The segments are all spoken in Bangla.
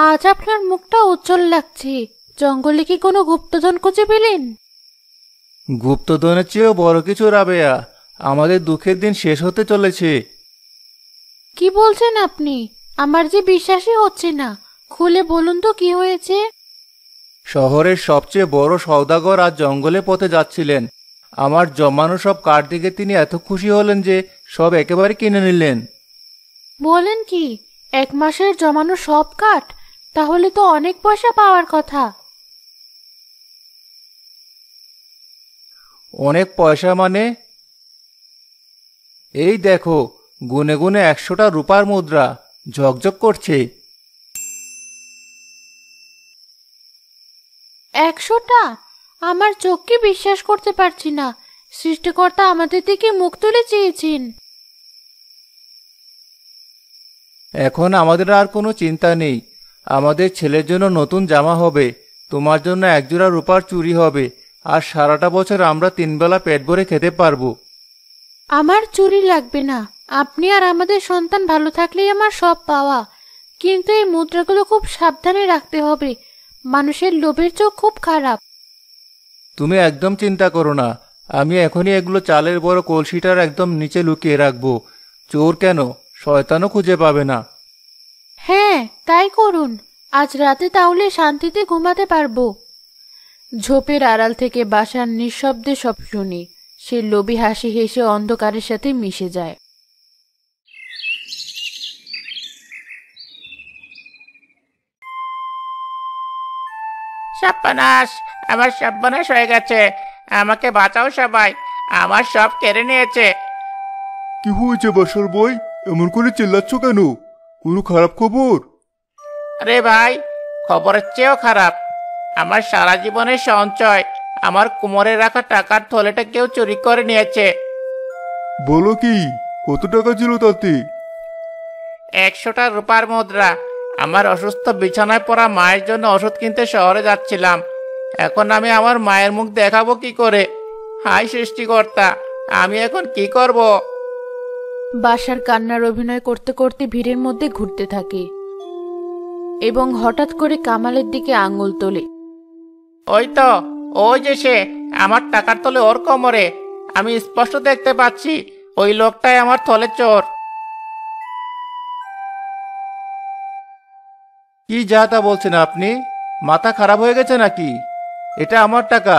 আজ আপনার মুখটা উজ্জ্বল লাগছে। জঙ্গলে কি কোনো গুপ্তধন খুঁজে পেলেন? গুপ্তধনের চেয়েও বড় কিছু রাবেয়া, আমাদের দুঃখের দিন শেষ হতে চলেছে। কি বলছেন আপনি? আমার যে বিশ্বাসই হচ্ছে না। খুলে বলুন তো কি হয়েছে। শহরের সবচেয়ে বড় সওদাগর আজ জঙ্গলে পথে যাচ্ছিলেন। আমার জমানো সব কাঠ দেখে তিনি এত খুশি হলেন যে সব একেবারে কিনে নিলেন। বলেন কি? 1 মাসের জমানো সব কাঠ? তাহলে তো অনেক পয়সা পাওয়ার কথা। অনেক পয়সা মানে? এই দেখো, গুনে গুনে 100টা রূপার মুদ্রা ঝকঝক করছে। 100টা? আমার চোখকে বিশ্বাস করতে পারছি না। সৃষ্টিকর্তা আমাদের দিকে মুখ তুলে চেয়েছেন। এখন আমাদের আর কোনো চিন্তা নেই। আমাদের ছেলের জন্য নতুন জামা হবে, তোমার জন্য 1 জোড়া রূপার চুড়ি হবে, আর সারাটা বছর আমরা 3 বেলা পেট ভরে খেতে পারবো। আমার চুরি লাগবে না। আপনি আর আমাদের সন্তান ভালো থাকলেই আমার সব পাওয়া। কিন্তু এই মুদ্রাগুলো খুব সাবধানে রাখতে হবে। মানুষের লোভের চোখ খুব খারাপ। তুমি একদম চিন্তা করো না, আমি এখনই এগুলো চালের বড় কলসিটার একদম নিচে লুকিয়ে রাখবো। চোর কেন, শয়তানও খুঁজে পাবে না। হ্যাঁ, তাই করুন। আজ রাতে তাহলে শান্তিতে ঘুমাতে পারবো। ঝোপের আড়াল থেকে বাসার নিঃশব্দে সব শুনি। সে লোভী হাসি হেসে অন্ধকারের সাথে মিশে যায়। সর্বনাশ, আমার সর্বনাশ হয়ে গেছে। আমাকে বাঁচাও সবাই, আমার সব কেড়ে নিয়েছে। কি হয়েছে বাসার বই? এমন করে চিল্লাচ্ছ কেন? কোনো খারাপ খবর? আরে ভাই, খবরের চেয়েও খারাপ। আমার সারা জীবনের সঞ্চয়, আমার কোমরে রাখা টাকার থলেটা কেউ চুরি করে নিয়েছে। বলো কি, কত টাকা ছিল তাতে? 100টা রূপার মুদ্রা। আমার অসুস্থ বিছানায় পড়া মায়ের জন্য ওষুধ কিনতে শহরে যাচ্ছিলাম। এখন আমি আমার মায়ের মুখ দেখাবো কি করে? হায় সৃষ্টিকর্তা, আমি এখন কি করব? বাসার কান্নার অভিনয় করতে করতে ভিড়ের মধ্যে ঘুরতে থাকে এবং হঠাৎ করে কামালের দিকে আঙুল তোলে। ওই তো, ওই যে সে, আমার টাকার থলে ওর কোমরে। আমি স্পষ্ট দেখতে পাচ্ছি ওই লোকটাই আমার থলে চোর। কি যা তা বলছেন আপনি? মাথা খারাপ হয়ে গেছে নাকি? এটা আমার টাকা,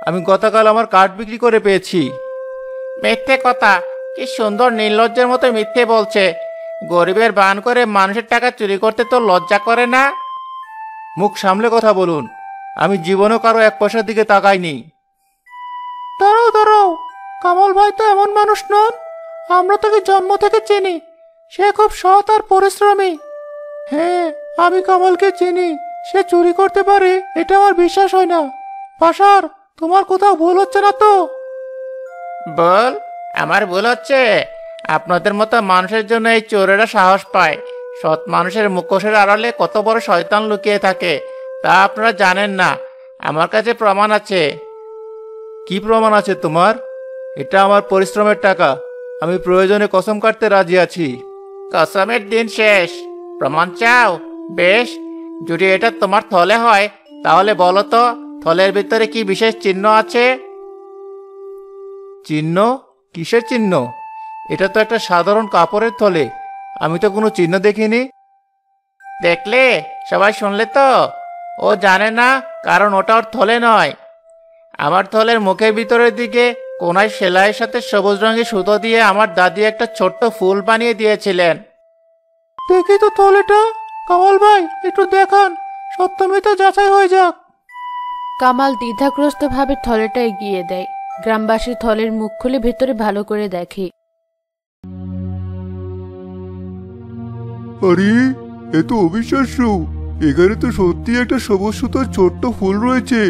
আমি গতকাল আমার কাঠ বিক্রি করে পেয়েছি। মিথ্যে কথা! কি সুন্দর নির্লজ্জের মতো মিথ্যে বলছে। গরিবের বান করে মানুষের টাকা চুরি করতে তো লজ্জা করে না? মুখ সামলে কথা বলুন, আমি জীবনেও কারো 1 পয়সার দিকে তাকাইনি। দাঁড়াও দাঁড়াও, কামাল ভাই তো এমন মানুষ নন। আমরা তাকে জন্ম থেকে চিনি। সে খুব সৎ আর পরিশ্রমী। হ্যাঁ, আমি কামালকে চিনি। সে চুরি করতে পারে এটা আমার বিশ্বাস হয় না। পাশার, তোমার কোথাও ভুল হচ্ছে না তো? বল, আমার ভুল হচ্ছে? আপনাদের মতো মানুষের জন্য এই চোরেরা সাহস পায়। সৎ মানুষের মুখোশের আড়ালে কত বড় শয়তান লুকিয়ে থাকে তা আপনারা জানেন না। আমার কাছে প্রমাণ আছে। কি প্রমাণ আছে তোমার? এটা আমার পরিশ্রমের টাকা, আমি প্রয়োজনে কসম কাটতে রাজি আছি। কসমের দিন শেষ। প্রমাণ চাও? বেশ, যদি এটা তোমার থলে হয় তাহলে বলো তো, থলের ভিতরে কি বিশেষ চিহ্ন আছে? চিহ্ন? কিসের চিহ্ন? এটা তো একটা সাধারণ কাপড়ের থলে, আমি তো কোনো চিহ্ন দেখিনি। দেখলে, সবাই শুনলে তো? ও জানে না, কারণ ওটা ওর থলে নয়। আমার থলের মুখের ভিতরের দিকে কোনায় সেলাইয়ের সাথে সবুজ রঙের সুতো দিয়ে আমার দাদি একটা ছোট্ট ফুল বানিয়ে দিয়েছিলেন। দেখি তো থলেটা। কামাল ভাই, একটু দেখান, সত্যমিত যাচাই হয়ে যাক। কামাল দ্বিধাগ্রস্ত ভাবে থলেটা এগিয়ে দেয়। গ্রামবাসী থলের মুখ খুলে ভেতরে ভালো করে দেখে। আরে, এ তো অবিশ্বাস্য। এখানে তো সত্যি একটা সবুজ সুতোর ছোট্ট ফুল রয়েছে,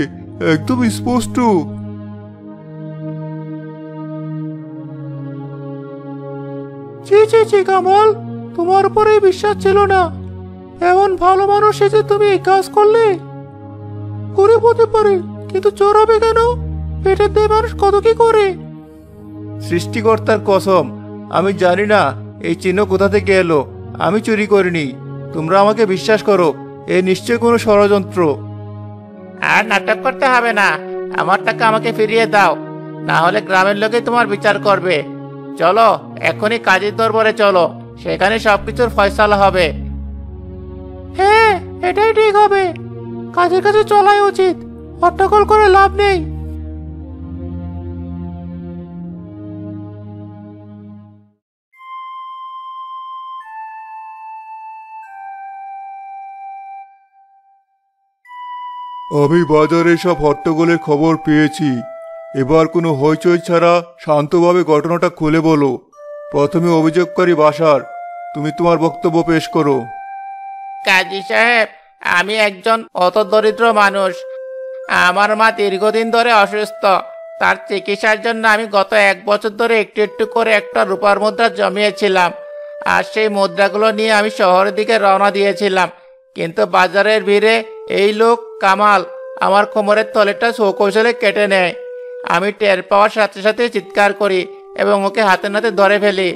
একদম স্পষ্ট। জি জি জি কামাল, তোমার উপরে বিশ্বাস ছিল না। এমন ভালো মানুষ যে তুমি এই কাজ করলে। গরিব হতে পারে, কিন্তু চোর হবে কেন? পেটের দেয় মানুষ কত কি করে। সৃষ্টিকর্তার কসম, আমি জানি না এই চিহ্ন কোথা থেকে এলো। আমি চুরি করিনি, তোমরা আমাকে বিশ্বাস করো। এ নিশ্চয় কোনো ষড়যন্ত্র। আর নাটক করতে হবে না, আমার টাকা আমাকে ফিরিয়ে দাও, না হলে গ্রামের লোকে তোমার বিচার করবে। চলো এখনই কাজীর দরবারে চলো, সেখানে সবকিছুর ফয়সালা হবে। হ্যাঁ, এটাই ঠিক হবে। কাজের কাছে চলাই উচিত, হট্টগোল করে লাভ নেই। আমি বাজারে সব হট্টগোলের খবর পেয়েছি। এবার কোনো হইচই ছাড়া শান্তভাবে ঘটনাটা খুলে বলো। প্রথমে অভিযোগকারী বাশার, তুমি তোমার বক্তব্য পেশ করো। কাজী সাহেব, আমি একজন অতদরিদ্র মানুষ। আমার মা দীর্ঘদিন ধরে অসুস্থ। তার চিকিৎসার জন্য আমি গত 1 বছর ধরে একটু একটু করে একটা রূপার মুদ্রা জমিয়েছিলাম। আর সেই মুদ্রাগুলো নিয়ে আমি শহরের দিকে রওনা দিয়েছিলাম, কিন্তু বাজারের ভিড়ে এই লোক কামাল আমার কোমরের তলেটা সৌকৌশলে কেটে নেয়। আমি টের পাওয়ার সাথে সাথে চিৎকার করি এবং ওকে হাতে নাতে ধরে ফেলি।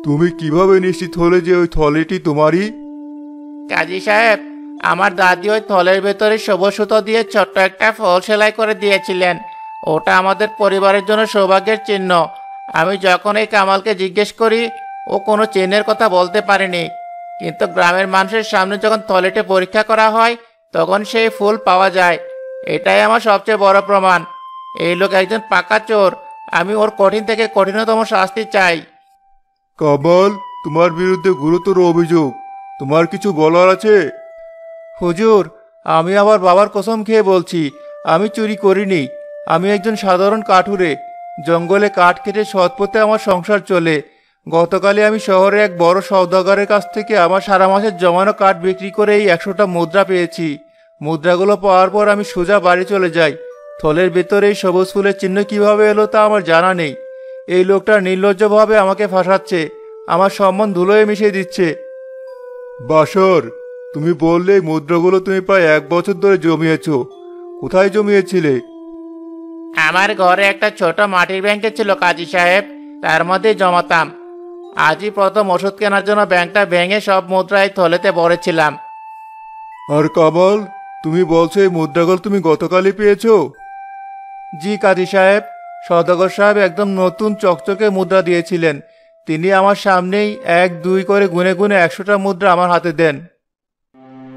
তুমি কিভাবে নিশ্চিত হলে যে ওই থলেটি তোমারই? কাজী সাহেব, আমার দাদি ওই থলের ভেতরে সবুজ সুতো দিয়ে ছোট্ট একটা ফল সেলাই করে দিয়েছিলেন। ওটা আমাদের পরিবারের জন্য সৌভাগ্যের চিহ্ন। আমি যখন এই কামালকে জিজ্ঞেস করি, ও কোনো চিহ্নের কথা বলতে পারেনি, কিন্তু গ্রামের মানুষের সামনে যখন থলেটি পরীক্ষা করা হয় তখন সেই ফুল পাওয়া যায়। এটাই আমার সবচেয়ে বড় প্রমাণ। এই লোক একজন পাকা চোর। আমি ওর কঠিন থেকে কঠিনতম শাস্তি চাই। কামাল, তোমার বিরুদ্ধে গুরুতর অভিযোগ, তোমার কিছু বলার আছে? হুজুর, আমি আমার বাবার কসম খেয়ে বলছি, আমি চুরি করিনি। আমি একজন সাধারণ কাঠুরে। জঙ্গলে কাঠ কেটে সৎপথে আমার সংসার চলে। গতকালই আমি শহরে এক বড় সওদাগরের কাছ থেকে আমার সারা মাসের জমানো কাঠ বিক্রি করে এই 100টা মুদ্রা পেয়েছি। মুদ্রাগুলো পাওয়ার পর আমি সোজা বাড়ি চলে যাই। থলের ভেতরে এই সবুজ ফুলের চিহ্ন কিভাবে এলো তা আমার জানা নেই। এই লোকটা নির্লজ্জভাবে আমাকে ফাঁসাচ্ছে, আমার সম্মান ধুলোয় মিশিয়ে দিচ্ছে। বাশর, তুমি বললে এই মুদ্রাগুলো তুমি প্রায় 1 বছর ধরে জমিয়েছো। কোথায় জমিয়েছিলে? আমার ঘরে একটা ছোট মাটির ব্যাংকে ছিল কাজী সাহেব, তার মধ্যেই জমাতাম। আজই প্রথম ওষুধ কেনার জন্য ব্যাংকটা ভেঙে সব মুদ্রা এই থলেতে ভরেছিলাম। আর কামাল, তুমি বলছো এই মুদ্রাগুলো তুমি গতকালই পেয়েছো? জি কাজী সাহেব, সওদাগর সাহেব একদম নতুন চকচকে মুদ্রা দিয়েছিলেন। তিনি আমার সামনেই 1 2 করে গুনে গুনে 100টা মুদ্রা আমার হাতে দেন।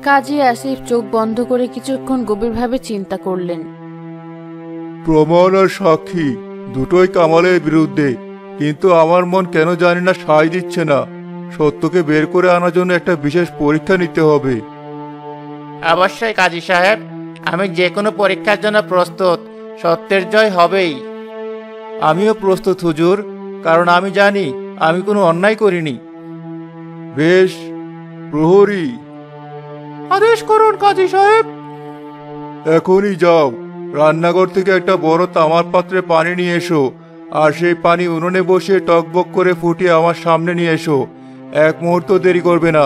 কাজী আসিফ চোখ বন্ধ করে কিছুক্ষণ গভীরভাবে চিন্তা করলেন। প্রমাণ আর সাক্ষী দুটোই কামালের বিরুদ্ধে, কিন্তু আমার মন কেন জানি না সায় দিচ্ছে না। সত্যকে বের করে আনার জন্য একটা বিশেষ পরীক্ষা নিতে হবে। অবশ্যই কাজী সাহেব, আমি যে কোনো পরীক্ষার জন্য প্রস্তুত। সত্যের জয় হবেই। আমিও প্রস্তুত হুজুর, কারণ আমি জানি আমি কোনো অন্যায় করিনি। বেশ, প্রহরী, আদেশ করুন কাজী সাহেব। এখনই যাও, রান্নাঘর থেকে একটা বড় তামার পাত্রে পানি নিয়ে এসো, আর সেই পানি উনুনে বসিয়ে টকবক করে ফুটিয়ে আমার সামনে নিয়ে এসো। 1 মুহূর্ত দেরি করবে না।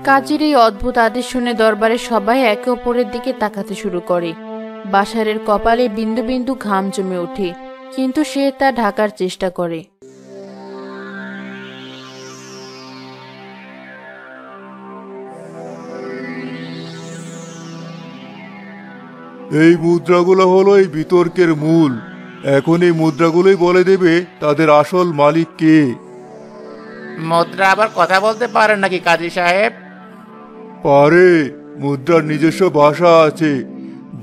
কাজীর এই অদ্ভুত আদেশ শুনে দরবারে সবাই একে অপরের দিকে তাকাতে শুরু করে। বাশারের কপালে বিন্দু বিন্দু ঘাম জমে ওঠে, কিন্তু সে তা ঢাকার চেষ্টা করে। এই মুদ্রাগুলো হলো এই বিতর্কের মূল। এখন এই মুদ্রাগুলোই বলে দেবে তাদের আসল মালিক কে। মুদ্রা আবার কথা বলতে পারেন নাকি কাজী সাহেব? পারে, মুদ্রার নিজস্ব ভাষা আছে,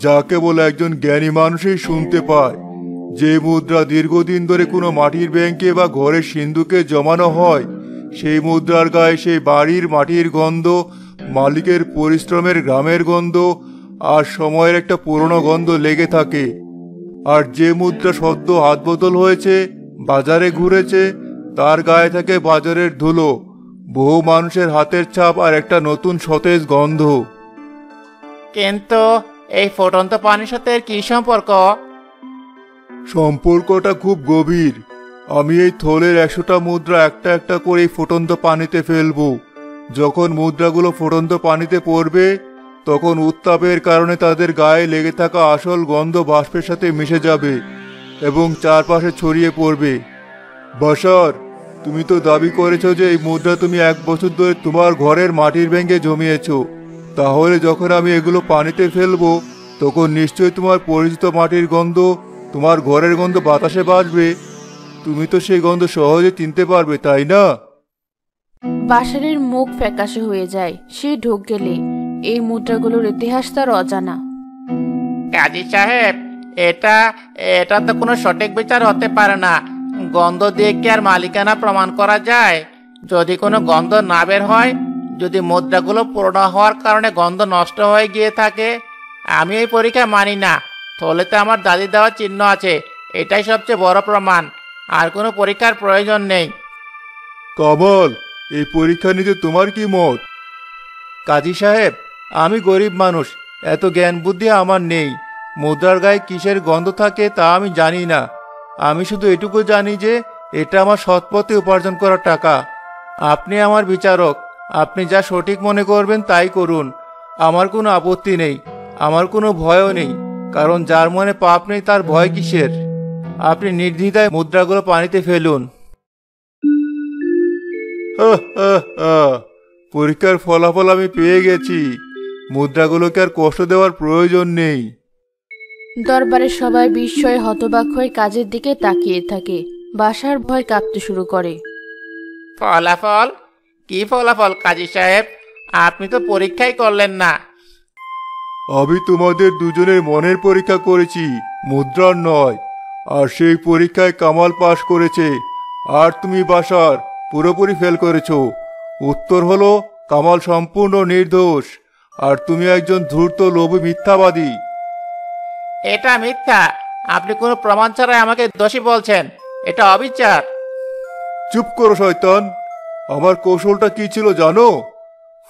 যা কেবল একজন জ্ঞানী মানুষই শুনতে পায়। যে মুদ্রা দীর্ঘদিন ধরে কোনো মাটির ব্যাংকে বা ঘরের সিন্ধুকে জমানো হয়, সেই মুদ্রার গায়ে সেই বাড়ির মাটির গন্ধ, মালিকের পরিশ্রমের গ্রামের গন্ধ আর সময়ের একটা পুরনো গন্ধ লেগে থাকে। আর যে মুদ্রা সদ্য হাত বদল হয়েছে, বাজারে ঘুরেছে, তার গায়ে থাকে বাজারের ধুলো, বহু মানুষের হাতের ছাপ আর একটা নতুন সতেজ গন্ধ। কিন্তু এই ফুটন্ত পানির সাথে এর কি সম্পর্ক? সম্পর্কটা খুব গভীর। আমি এই থলের 100টা মুদ্রা একটা একটা করে ফুটন্ত পানিতে ফেলবো। যখন মুদ্রাগুলো ফুটন্ত পানিতে পড়বে, তখন উত্তাপের কারণে তাদের গায়ে লেগে থাকা আসল গন্ধ বাষ্পের সাথে মিশে যাবে এবং চারপাশে ছড়িয়ে পড়বে। বাশার, তুমি তো দাবি করেছো যে এই মুদ্রা তুমি 1 বছর ধরে তোমার ঘরের মাটির ব্যাংকে জমিয়েছো। তাহলে যখন আমি এগুলো পানিতে ফেলবো তখন নিশ্চয়ই তোমার পরিচিত মাটির গন্ধ, তোমার ঘরের গন্ধ বাতাসে বাজবে। তুমি তো সেই গন্ধ সহজে চিনতে পারবে, তাই না? বাসারের মুখ ফ্যাকাশে হয়ে যায়। সে ঢোক গেলে এই মুদ্রাগুলোর ইতিহাস তার অজানা। কাজী সাহেব, এটা এটা তো কোনো সঠিক বিচার হতে পারে না। গন্ধ দিয়ে কি আর মালিকানা প্রমাণ করা যায়? যদি কোনো গন্ধ না বের হয়, যদি মুদ্রাগুলো পুরনো হওয়ার কারণে গন্ধ নষ্ট হয়ে গিয়ে থাকে, আমি এই পরীক্ষা মানি না। থলেতে আমার দাদি দেওয়া চিহ্ন আছে, এটাই সবচেয়ে বড় প্রমাণ। আর কোনো পরীক্ষার প্রয়োজন নেই। কামাল, এই পরীক্ষা নিতে তোমার কি মত? কাজী সাহেব, আমি গরিব মানুষ, এত জ্ঞান বুদ্ধি আমার নেই। মুদ্রার গায়ে কিসের গন্ধ থাকে তা আমি জানি না। আমি শুধু এটুকু জানি যে এটা আমার সৎ পথে উপার্জন করা টাকা। আপনি আমার বিচারক, আপনি যা সঠিক মনে করবেন তাই করুন। আমার কোনো আপত্তি নেই, আমার কোনো ভয়ও নেই, কারণ যার মনে পাপ নেই তার ভয় কিসের? আপনি নির্দ্বিধায় মুদ্রাগুলো পানিতে ফেলুন। পরীক্ষার ফলাফল আমি পেয়ে গেছি। মুদ্রাগুলোকে আর কষ্ট দেওয়ার প্রয়োজন নেই। দরবারের সবাই বিস্ময়ে হতবাক হয়ে কাজের দিকে তাকিয়ে থাকে। বাসার ভয় কাঁপতে শুরু করে। ফলাফল? কি ফলাফল কাজী সাহেব? আপনি তো পরীক্ষাই করলেন না। আমি তোমাদের দুজনের মনের পরীক্ষা করেছি, মুদ্রার নয়। আর সেই পরীক্ষায় কামাল পাশ করেছে, আর তুমি বাসার পুরোপুরি ফেল করেছো। উত্তর হলো কামাল সম্পূর্ণ নির্দোষ, আর তুমি একজন ধূর্ত লোভী মিথ্যাবাদী। এটা মিথ্যা। আপনি কোনো প্রমাণ ছাড়াই আমাকে দোষী বলছেন। এটা অবিচার। চুপ করো শয়তান। আমার কৌশলটা কি ছিল জানো?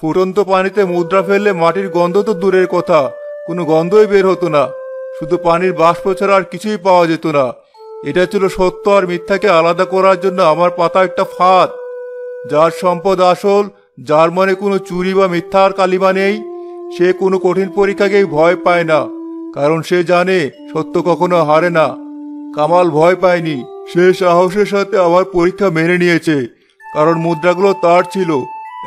ফুটন্ত পানিতে মুদ্রা ফেললে মাটির গন্ধ তো দূরের কথা, কোনো গন্ধই বের হতো না। শুধু পানির বাষ্প ছাড়া আর কিছুই পাওয়া যেত না। এটা ছিল সত্য আর মিথ্যাকে আলাদা করার জন্য আমার পাতা একটা ফাঁদ। যার সম্পদ আসল, যার মনে কোনো চুরি বা মিথ্যার কালিমা নেই, সে কোনো কঠিন পরীক্ষাকেই ভয় পায় না, কারণ সে জানে সত্য কখনো হারে না। কামাল ভয় পায়নি, সে সাহসের সাথে আমার পরীক্ষা মেনে নিয়েছে, কারণ মুদ্রাগুলো তার ছিল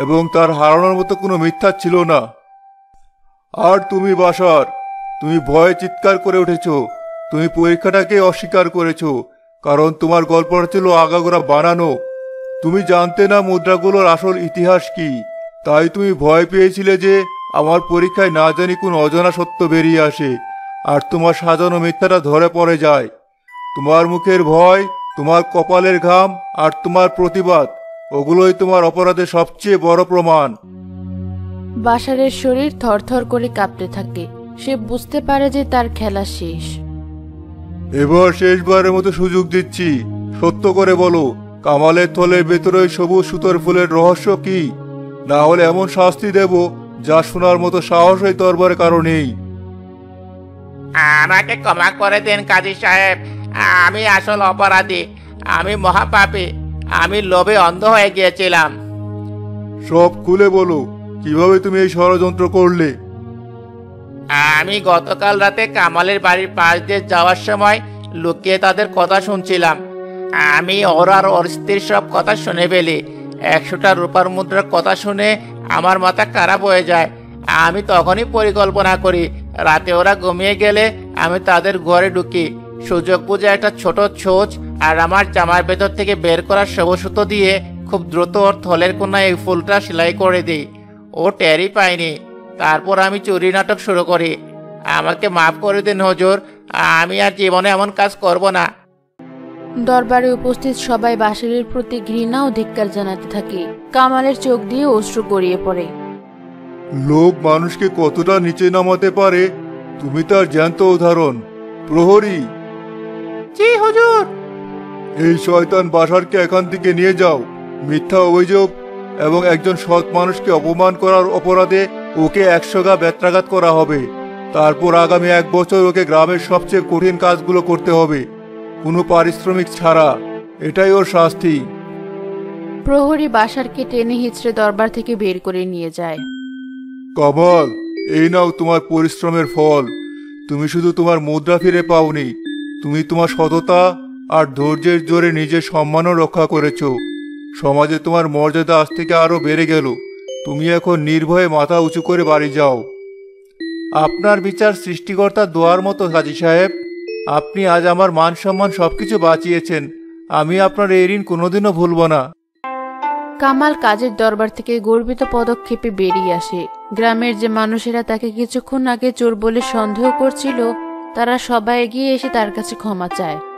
এবং তার হারানোর মতো কোনো মিথ্যা ছিল না। আর তুমি বাসার, তুমি ভয়ে চিৎকার করে উঠেছ। তুমি পরীক্ষাটাকে অস্বীকার করেছো, কারণ তোমার গল্পটা ছিল আগাগোড়া বানানো। তুমি জানতে না মুদ্রাগুলোর আসল ইতিহাস কি, তাই তুমি ভয় পেয়েছিলে যে আমার পরীক্ষায় না জানি কোন অজানা সত্য বেরিয়ে আসে, আর তোমার সাজানো মিথ্যাটা ধরে পড়ে যায়। তোমার মুখের ভয়, তোমার কপালের ঘাম আর তোমার প্রতিবাদ, ওগুলোই তোমার অপরাধের সবচেয়ে বড় প্রমাণ। বাসারের শরীর থরথর করে কাঁপতে থাকে। সে বুঝতে পারে যে তার খেলা শেষ। এবার শেষবারের মতো সুযোগ দিচ্ছি, সত্য করে বলো, কামালের থলের ভেতরে ওই সবুজ সুতোর ফুলের রহস্য কি? না হলে এমন শাস্তি দেব যা শোনার মতো সাহস এই দরবারে কারো নেই। আমাকে ক্ষমা করে দেন কাজী সাহেব। আমি আসল অপরাধী, আমি মহাপাপী। আমি লোভে অন্ধ হয়ে গিয়েছিলাম। সব খুলে বলো, কিভাবে তুমি এই ষড়যন্ত্র করলে? আমি গতকাল রাতে কামালের বাড়ির পাশ দিয়ে যাওয়ার সময় লুকিয়ে তাদের কথা শুনছিলাম। আমি ওর আর ওর স্ত্রীর সব কথা শুনে ফেলি। 100টা রূপার মুদ্রার কথা শুনে আমার মাথা খারাপ হয়ে যায়। আমি তখনই পরিকল্পনা করি, রাতে ওরা ঘুমিয়ে গেলে আমি তাদের ঘরে ঢুকি, সুযোগ বুঝে একটা ছোট ছোঁচ আর আমার জামার ভেতর থেকে বের করা সবুজ সুতো দিয়ে খুব দ্রুত ওর থলের কোনায় এই ফুলটা সেলাই করে দিই। ও টেরই পায়নি। তারপর আমি চুরি নাটক শুরু করি। আমাকে মাফ করে দিন হুজুর, আমি আর জীবনে এমন কাজ করব না। দরবারে উপস্থিত সবাই বাসারের প্রতি ঘৃণা ও ধিক্কার জানাতে থাকে। কামালের চোখ দিয়ে অশ্রু গড়িয়ে পড়ে। লোভ মানুষকে কতটা নিচে নামাতে পারে তুমি তার জ্যান্ত উদাহরণ। প্রহরী, জি হুজুর। এই শয়তান বাসারকে এখান থেকে নিয়ে যাও। মিথ্যা অভিযোগ এবং একজন সৎ মানুষকে অপমান করার অপরাধে ওকে 100 গা বেত্রাঘাত করা হবে। তারপর আগামী 1 বছর ওকে গ্রামের সবচেয়ে কঠিন কাজগুলো করতে হবে, কোনো পারিশ্রমিক ছাড়া। এটাই ওর শাস্তি। প্রহরী বাসারকে টেনে হিচড়ে দরবার থেকে বের করে নিয়ে যায়। কামাল, এই নাও তোমার পরিশ্রমের ফল। তুমি শুধু তোমার মুদ্রা ফিরে পাওনি, তুমি তোমার সততা আর ধৈর্যের জোরে নিজের সম্মানও রক্ষা করেছো। সমাজে তোমার মর্যাদা আজ থেকে আরো বেড়ে গেল। তুমি এখন নির্ভয়ে মাথা উঁচু করে বাড়ি যাও। আপনার বিচার সৃষ্টিকর্তার দোয়ার মতো কাজী সাহেব। আপনি আজ আমার মান সম্মান সবকিছু বাঁচিয়েছেন। আমি আপনার এই ঋণ কোনোদিনও ভুলব না। কামাল কাজের দরবার থেকে গর্বিত পদক্ষেপে বেরিয়ে আসে। গ্রামের যে মানুষেরা তাকে কিছুক্ষণ আগে চোর বলে সন্দেহ করছিল, তারা সবাই এগিয়ে এসে তার কাছে ক্ষমা চায়।